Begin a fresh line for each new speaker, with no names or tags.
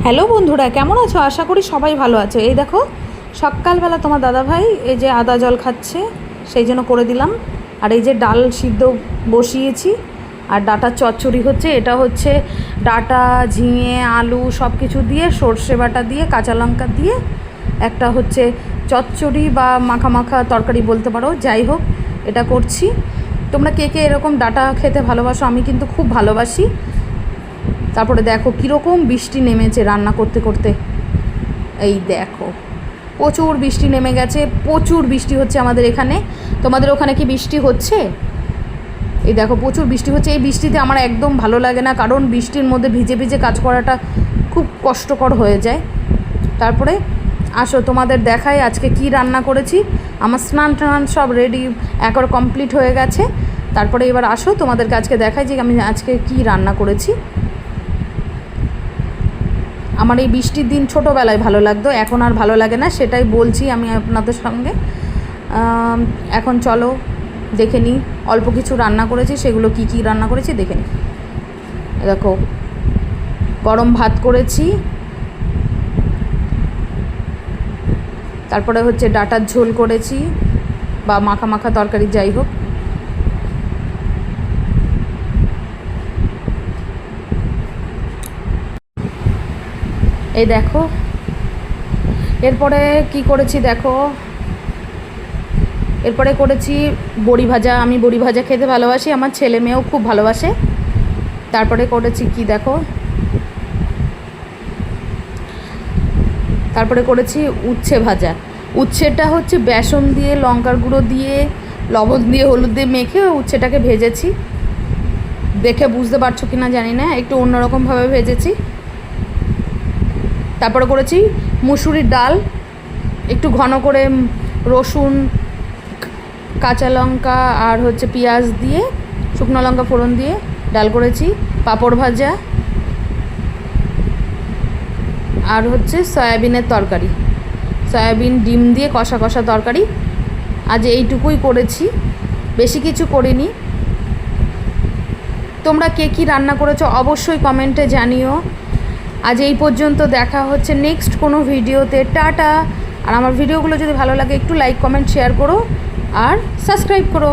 Hello বন্ধুরা, কেমন আছো? আশা করি সবাই ভালো আছো। এই দেখো সকালবেলা তোমার দাদাভাই এই যে আদা জল খাচ্ছে, সেই জন্য করে দিলাম। আর এই যে ডাল সিদ্ধ বসিয়েছি, আর ডাঁটার চচ্চড়ি হচ্ছে। এটা হচ্ছে ডাঁটা, ঝিঙে, আলু সব কিছু দিয়ে, সর্ষে বাটা দিয়ে, কাঁচা লঙ্কা দিয়ে একটা হচ্ছে চচ্চড়ি বা মাখা মাখা তরকারি বলতে পারো। যাই হোক, এটা করছি। তোমরা কে কে এরকম ডাঁটা খেতে ভালোবাসো? আমি কিন্তু খুব ভালোবাসি। তারপরে দেখো কীরকম বৃষ্টি নেমেছে রান্না করতে করতে। এই দেখো প্রচুর বৃষ্টি নেমে গেছে, প্রচুর বৃষ্টি হচ্ছে আমাদের এখানে। তোমাদের ওখানে কি বৃষ্টি হচ্ছে? এই দেখো প্রচুর বৃষ্টি হচ্ছে। এই বৃষ্টিতে আমার একদম ভালো লাগে না, কারণ বৃষ্টির মধ্যে ভিজে ভিজে কাজ করাটা খুব কষ্টকর হয়ে যায়। তারপরে আসো তোমাদের দেখাই আজকে কি রান্না করেছি। আমার স্নান টান সব রেডি একবার কমপ্লিট হয়ে গেছে। তারপরে এবার আসো তোমাদেরকে আজকে দেখাই যে আমি আজকে কি রান্না করেছি। আমার এই বৃষ্টির দিন ছোটোবেলায় ভালো লাগতো, এখন আর ভালো লাগে না, সেটাই বলছি আমি আপনাদের সঙ্গে। এখন চলো দেখে নিই অল্প কিছু রান্না করেছি, সেগুলো কি কি রান্না করেছি দেখে নিই। দেখো গরম ভাত করেছি, তারপরে হচ্ছে ডাঁটার ঝোল করেছি বা মাখা মাখা তরকারি, যাই হোক। এই দেখো এরপরে কি করেছি দেখো, এরপরে করেছি বড়ি ভাজা। আমি বড়ি ভাজা খেতে ভালোবাসি, আমার ছেলে মেয়েও খুব ভালোবাসে। তারপরে করেছি কি দেখো, তারপরে করেছি উচ্ছে ভাজা। উচ্ছেটা হচ্ছে বেসন দিয়ে, লঙ্কার গুঁড়ো দিয়ে, লবণ দিয়ে, হলুদ দিয়ে মেখে উচ্ছেটাকে ভেজেছি। দেখে বুঝতে পারছো কি না জানি না, একটু অন্যরকমভাবে ভেজেছি। তারপরে করেছি মুসুরির ডাল, একটু ঘন করে রসুন, কাঁচা লঙ্কা আর হচ্ছে পেঁয়াজ দিয়ে, শুকনো লঙ্কা ফোড়ন দিয়ে ডাল করেছি। পাঁপড় ভাজা আর হচ্ছে সয়াবিনের তরকারি, সয়াবিন ডিম দিয়ে কষা কষা তরকারি। আজ এইটুকুই করেছি, বেশি কিছু করিনি। তোমরা কে কী রান্না করেছো অবশ্যই কমেন্টে জানিও। আজ এই পর্যন্ত, দেখা হচ্ছে নেক্সট কোনো ভিডিওতে। টাটা। আর আমার ভিডিওগুলো যদি ভালো লাগে একটু লাইক, কমেন্ট, শেয়ার করো আর সাবস্ক্রাইব করো।